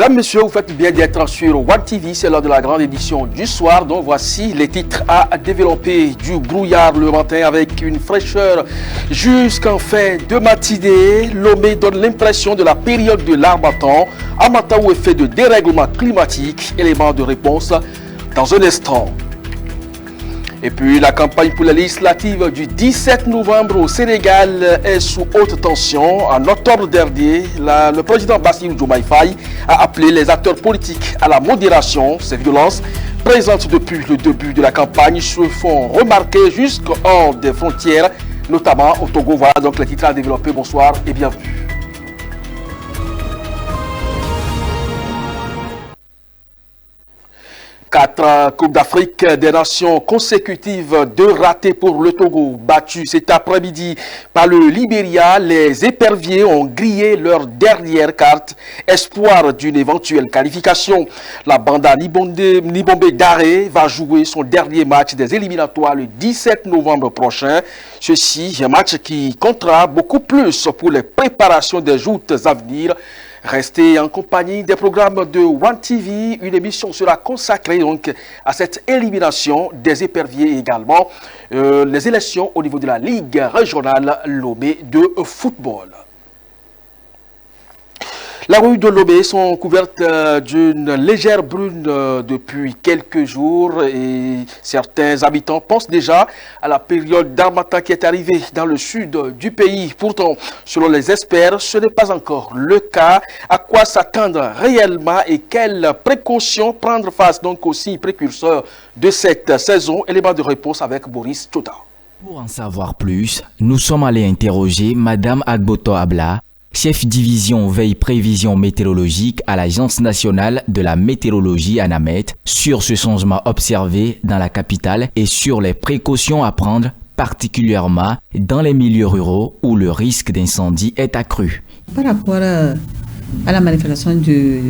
Mesdames, Messieurs, vous faites bien d'être sur One TV, c'est l'heure de la grande édition du soir. Donc voici les titres à développer. Du brouillard le matin avec une fraîcheur jusqu'en fin de matinée. Lomé donne l'impression de la période de l'harmattan. Harmattan ou effet de dérèglement climatique. Élément de réponse dans un instant. Et puis la campagne pour les législatives du 17 novembre au Sénégal est sous haute tension. En octobre dernier, le président Bassirou Diomaye Faye a appelé les acteurs politiques à la modération. Ces violences présentes depuis le début de la campagne se font remarquer jusqu'hors des frontières, notamment au Togo. Voilà donc les titres à développer. Bonsoir et bienvenue. 4 Coupes d'Afrique des Nations consécutives, 2 ratés pour le Togo. Battu cet après-midi par le Libéria, les éperviers ont grillé leur dernière carte, espoir d'une éventuelle qualification. La Banda Nibombe Daré va jouer son dernier match des éliminatoires le 17 novembre prochain. Ceci, un match qui comptera beaucoup plus pour les préparations des joutes à venir. Restez en compagnie des programmes de One TV. Une émission sera consacrée donc à cette élimination des éperviers également. Les élections au niveau de la Ligue régionale Lomé de football. Les rues de Lomé sont couvertes d'une légère brune depuis quelques jours et certains habitants pensent déjà à la période d'harmattan qui est arrivée dans le sud du pays. Pourtant, selon les experts, ce n'est pas encore le cas. À quoi s'attendre réellement et quelles précautions prendre face donc aussi précurseurs de cette saison? Élément de réponse avec Boris Tchota. Pour en savoir plus, nous sommes allés interroger Madame Agboto Abla, chef division veille prévision météorologique à l'Agence nationale de la météorologie ANAMET, sur ce changement observé dans la capitale et sur les précautions à prendre, particulièrement dans les milieux ruraux où le risque d'incendie est accru. Par rapport à la manifestation de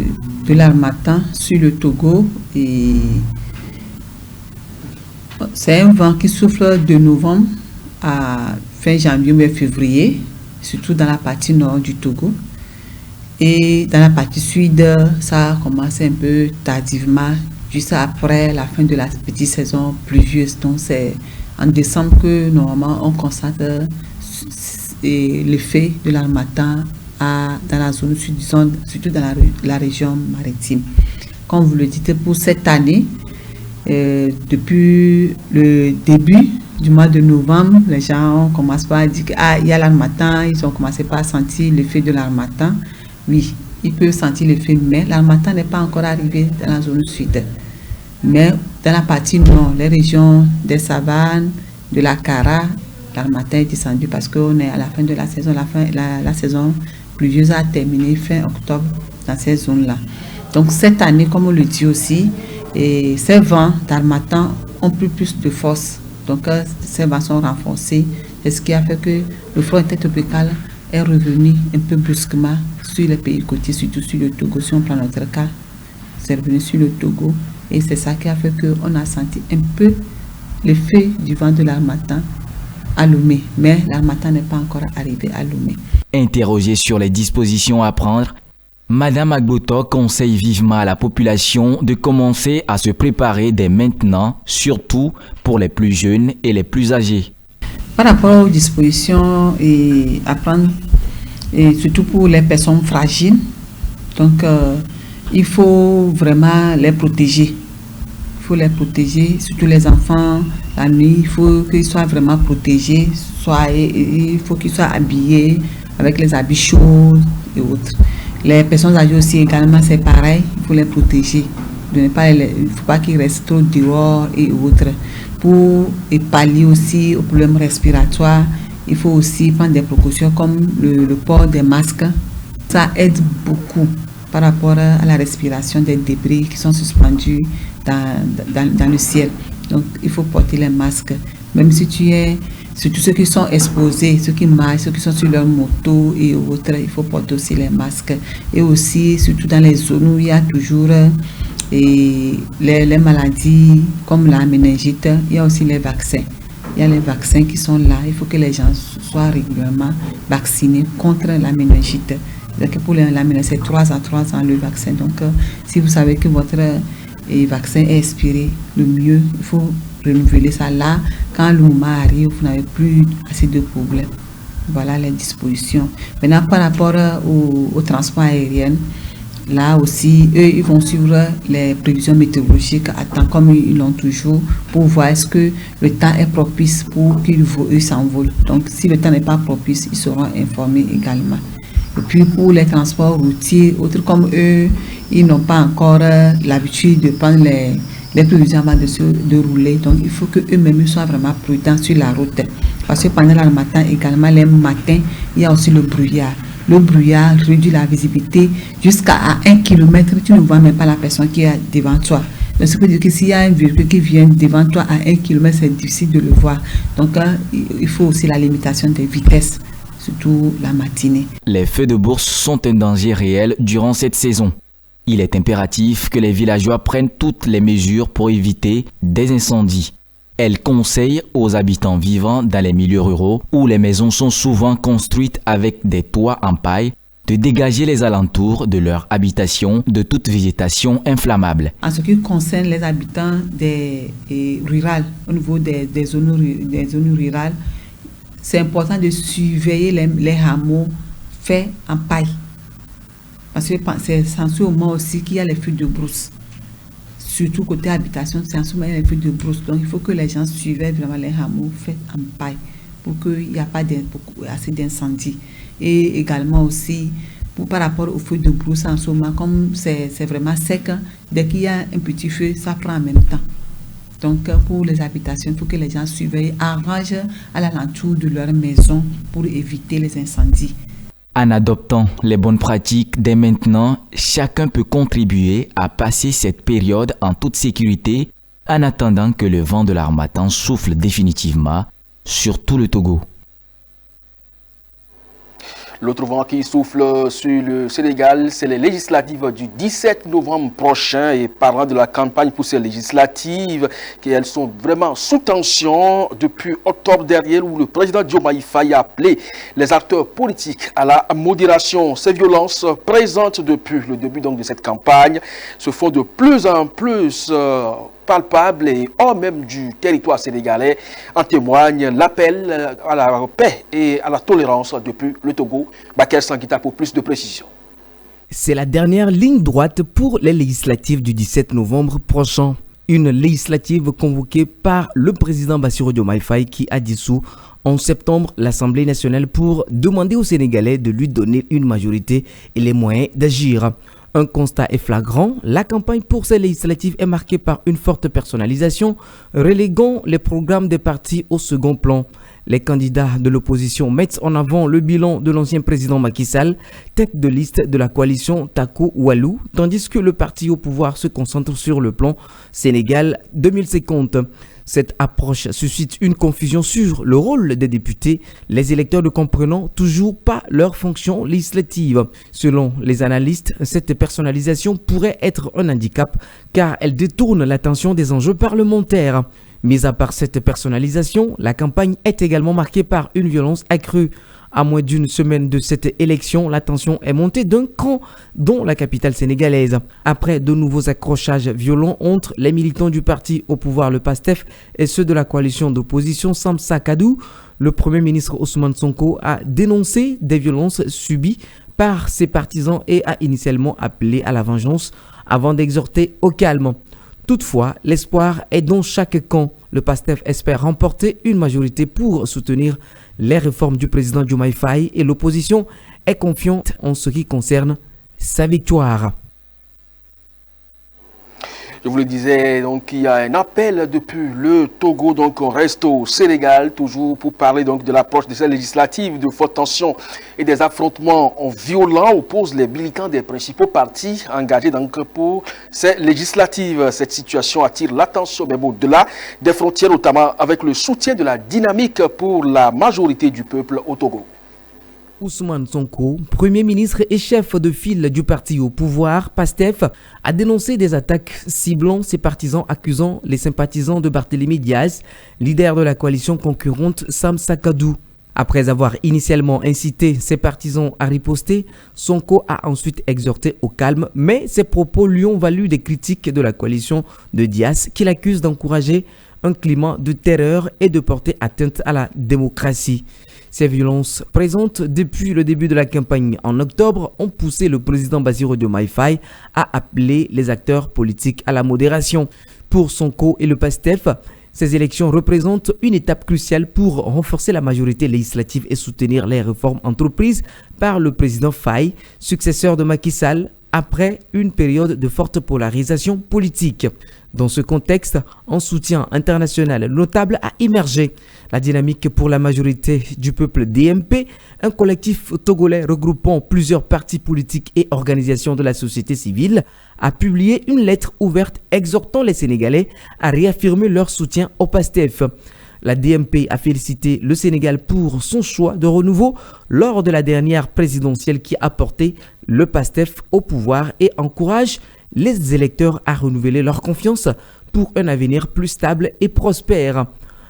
l'harmattan sur le Togo, c'est un vent qui souffle de novembre à fin janvier ou février, surtout dans la partie nord du Togo. Et dans la partie sud, ça a commencé un peu tardivement, juste après la fin de la petite saison pluvieuse. Donc c'est en décembre que normalement on constate l'effet de l'harmattan dans la zone sud, surtout dans la région maritime. Comme vous le dites, pour cette année, depuis le début du mois de novembre, les gens commencent par dire qu'il y a l'harmattan, ils ont commencé par sentir l'effet de l'harmattan. Oui, ils peuvent sentir l'effet, mais l'harmattan n'est pas encore arrivé dans la zone sud. Mais dans la partie nord, les régions des savanes, de la Kara, l'harmattan est descendu parce qu'on est à la fin de la saison. La saison pluvieuse a terminé fin octobre dans ces zones-là. Donc cette année, comme on le dit aussi, ces vents d'harmattan ont plus de force. Donc, ces vents sont renforcés, et ce qui a fait que le front intertropical est revenu un peu brusquement sur les pays côtiers, surtout sur le Togo. Si on prend notre cas, c'est revenu sur le Togo, et c'est ça qui a fait qu'on a senti un peu l'effet du vent de l'harmattan à Lomé, mais l'harmattan n'est pas encore arrivé à Lomé. Interrogée sur les dispositions à prendre, Madame Agboto conseille vivement à la population de commencer à se préparer dès maintenant, surtout pour les plus jeunes et les plus âgés. Par rapport aux dispositions à prendre, et surtout pour les personnes fragiles, donc il faut vraiment les protéger. Il faut les protéger, surtout les enfants, la nuit, il faut qu'ils soient vraiment protégés, il faut qu'ils soient habillés avec les habits chauds et autres. Les personnes âgées aussi également, c'est pareil, il faut les protéger. Il ne faut pas qu'ils restent trop dehors et autres. Pour pallier aussi aux problèmes respiratoires, il faut aussi prendre des précautions comme le port des masques. Ça aide beaucoup par rapport à la respiration des débris qui sont suspendus dans le ciel. Donc il faut porter les masques. Même si surtout ceux qui sont exposés, ceux qui marchent, ceux qui sont sur leur moto et autres, il faut porter aussi les masques. Et aussi, surtout dans les zones où il y a toujours les maladies comme la méningite, il y a aussi les vaccins. Il y a les vaccins qui sont là. Il faut que les gens soient régulièrement vaccinés contre la méningite. Pour la MENA, c'est 3 à 3 ans le vaccin. Donc, si vous savez que votre vaccin est expiré, le mieux, il faut renouveler ça là. Quand le moment arrive, vous n'avez plus assez de problèmes. Voilà les dispositions. Maintenant, par rapport au transport aérien, là aussi, eux, ils vont suivre les prévisions météorologiques à temps comme ils l'ont toujours pour voir est-ce que le temps est propice pour qu'ils s'envolent. Donc, si le temps n'est pas propice, ils seront informés également. Et puis, pour les transports routiers, autres comme eux, ils n'ont pas encore l'habitude de prendre les prévisions avant de rouler. Donc, il faut qu'eux-mêmes soient vraiment prudents sur la route. Parce que pendant le matin, également, les matins, il y a aussi le brouillard. Le brouillard réduit la visibilité jusqu'à 1 km. Tu ne vois même pas la personne qui est devant toi. Donc, ça veut dire que s'il y a un véhicule qui vient devant toi à 1 km, c'est difficile de le voir. Donc, il faut aussi la limitation des vitesses, surtout la matinée. Les feux de bourse sont un danger réel durant cette saison. Il est impératif que les villageois prennent toutes les mesures pour éviter des incendies. Elle conseille aux habitants vivant dans les milieux ruraux où les maisons sont souvent construites avec des toits en paille de dégager les alentours de leur habitation de toute végétation inflammable. En ce qui concerne les habitants des rurales, au niveau des zones rurales, c'est important de surveiller les hameaux faits en paille. Parce que c'est en ce moment aussi qu'il y a les feux de brousse. Surtout côté habitation, c'est en ce moment qu'il y a les feux de brousse. Donc il faut que les gens surveillent vraiment les hameaux faits en paille pour qu'il n'y ait pas assez d'incendies. Et également aussi, par rapport aux feux de brousse en ce moment, comme c'est vraiment sec, dès qu'il y a un petit feu, ça prend en même temps. Donc pour les habitations, il faut que les gens surveillent, arrangent à l'alentour de leur maison pour éviter les incendies. En adoptant les bonnes pratiques dès maintenant, chacun peut contribuer à passer cette période en toute sécurité en attendant que le vent de l'harmattan souffle définitivement sur tout le Togo. L'autre vent qui souffle sur le Sénégal, c'est les législatives du 17 novembre prochain. Et parlant de la campagne pour ces législatives, elles sont vraiment sous tension depuis octobre dernier où le président Diomaye Faye a appelé les acteurs politiques à la modération. Ces violences présentes depuis le début de cette campagne se font de plus en plus palpable et hors même du territoire sénégalais. En témoigne l'appel à la paix et à la tolérance depuis le Togo. Bakel Sanguita pour plus de précision. C'est la dernière ligne droite pour les législatives du 17 novembre prochain. Une législative convoquée par le président Bassirou Diomaye Faye qui a dissous en septembre l'Assemblée nationale pour demander aux Sénégalais de lui donner une majorité et les moyens d'agir. Un constat est flagrant, la campagne pour ces législatives est marquée par une forte personnalisation, reléguant les programmes des partis au second plan. Les candidats de l'opposition mettent en avant le bilan de l'ancien président Macky Sall, tête de liste de la coalition Tako Walou, tandis que le parti au pouvoir se concentre sur le plan Sénégal 2050. Cette approche suscite une confusion sur le rôle des députés, les électeurs ne comprenant toujours pas leur fonction législative. Selon les analystes, cette personnalisation pourrait être un handicap car elle détourne l'attention des enjeux parlementaires. Mis à part cette personnalisation, la campagne est également marquée par une violence accrue. À moins d'une semaine de cette élection, la tension est montée d'un cran dans la capitale sénégalaise. Après de nouveaux accrochages violents entre les militants du parti au pouvoir, le PASTEF, et ceux de la coalition d'opposition Samsa Kadou, le Premier ministre Ousmane Sonko a dénoncé des violences subies par ses partisans et a initialement appelé à la vengeance avant d'exhorter au calme. Toutefois, l'espoir est dans chaque camp. Le PASTEF espère remporter une majorité pour soutenir les réformes du président Diomaye Faye et l'opposition est confiante en ce qui concerne sa victoire. Je vous le disais, donc il y a un appel depuis le Togo, donc on reste au Sénégal, toujours pour parler donc de l'approche de ces législatives de forte tension et des affrontements violents opposent les militants des principaux partis engagés donc pour ces législatives. Cette situation attire l'attention, mais au-delà des frontières, notamment avec le soutien de la dynamique pour la majorité du peuple au Togo. Ousmane Sonko, Premier ministre et chef de file du parti au pouvoir, PASTEF, a dénoncé des attaques ciblant ses partisans accusant les sympathisants de Barthélémy Diaz, leader de la coalition concurrente Samsa Kadou. Après avoir initialement incité ses partisans à riposter, Sonko a ensuite exhorté au calme, mais ses propos lui ont valu des critiques de la coalition de Dias qui l'accuse d'encourager un climat de terreur et de porter atteinte à la démocratie. Ces violences présentes depuis le début de la campagne en octobre ont poussé le président Bassirou Diomaye Faye à appeler les acteurs politiques à la modération. Pour Sonko et le PASTEF, ces élections représentent une étape cruciale pour renforcer la majorité législative et soutenir les réformes entreprises par le président Faye, successeur de Macky Sall, après une période de forte polarisation politique. Dans ce contexte, un soutien international notable a émergé. La dynamique pour la majorité du peuple DMP, un collectif togolais regroupant plusieurs partis politiques et organisations de la société civile, a publié une lettre ouverte exhortant les Sénégalais à réaffirmer leur soutien au PASTEF. La DMP a félicité le Sénégal pour son choix de renouveau lors de la dernière présidentielle qui a porté le PASTEF au pouvoir et encourage les électeurs à renouveler leur confiance pour un avenir plus stable et prospère.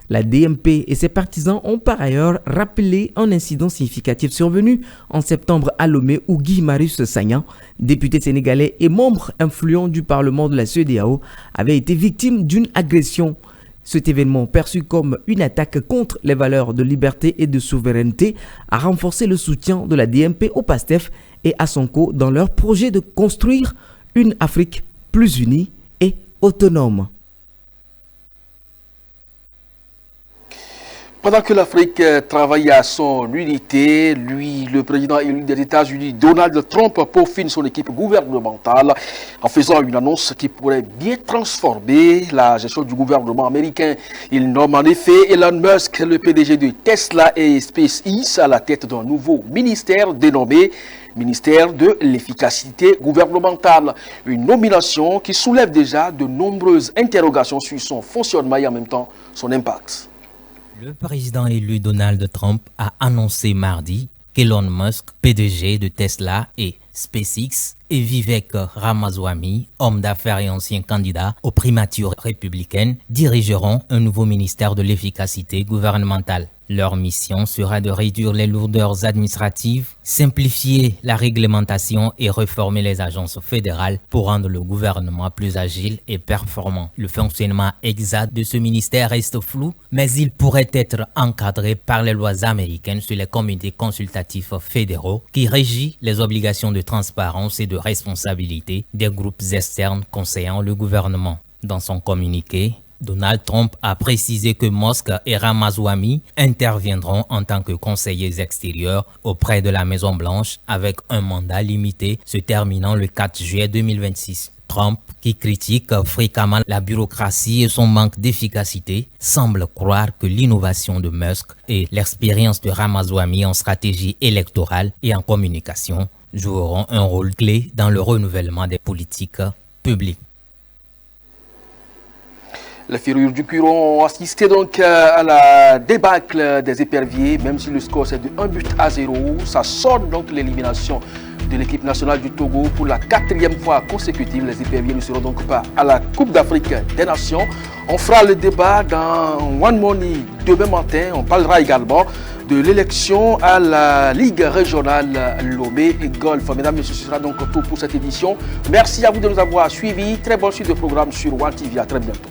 La DMP et ses partisans ont par ailleurs rappelé un incident significatif survenu en septembre à Lomé où Guy Marius Sagna, député sénégalais et membre influent du Parlement de la CEDEAO, avait été victime d'une agression. Cet événement, perçu comme une attaque contre les valeurs de liberté et de souveraineté, a renforcé le soutien de la DMP au PASTEF et à Sonko dans leur projet de construire une Afrique plus unie et autonome. Pendant que l'Afrique travaille à son unité, le président élu des États-Unis, Donald Trump, peaufine son équipe gouvernementale en faisant une annonce qui pourrait bien transformer la gestion du gouvernement américain. Il nomme en effet Elon Musk, le PDG de Tesla et SpaceX, à la tête d'un nouveau ministère dénommé Ministère de l'efficacité gouvernementale. Une nomination qui soulève déjà de nombreuses interrogations sur son fonctionnement et en même temps son impact. Le président élu Donald Trump a annoncé mardi qu'Elon Musk, PDG de Tesla et SpaceX, et Vivek Ramaswamy, homme d'affaires et ancien candidat aux primatures républicaines, dirigeront un nouveau ministère de l'efficacité gouvernementale. Leur mission sera de réduire les lourdeurs administratives, simplifier la réglementation et réformer les agences fédérales pour rendre le gouvernement plus agile et performant. Le fonctionnement exact de ce ministère reste flou, mais il pourrait être encadré par les lois américaines sur les comités consultatifs fédéraux qui régissent les obligations de transparence et de responsabilité des groupes externes conseillant le gouvernement. Dans son communiqué, Donald Trump a précisé que Musk et Ramaswamy interviendront en tant que conseillers extérieurs auprès de la Maison-Blanche avec un mandat limité se terminant le 4 juillet 2026. Trump, qui critique fréquemment la bureaucratie et son manque d'efficacité, semble croire que l'innovation de Musk et l'expérience de Ramaswamy en stratégie électorale et en communication joueront un rôle clé dans le renouvellement des politiques publiques. Les Ferroviaires du Curon ont assisté donc à la débâcle des éperviers, même si le score c'est de 1-0. Ça sonne donc l'élimination de l'équipe nationale du Togo pour la 4e fois consécutive. Les éperviers ne seront donc pas à la Coupe d'Afrique des Nations. On fera le débat dans One Money demain matin. On parlera également de l'élection à la Ligue régionale Lomé et Golf. Mesdames et messieurs, ce sera donc tout pour cette édition. Merci à vous de nous avoir suivis. Très bonne suite de programme sur One TV. À très bientôt.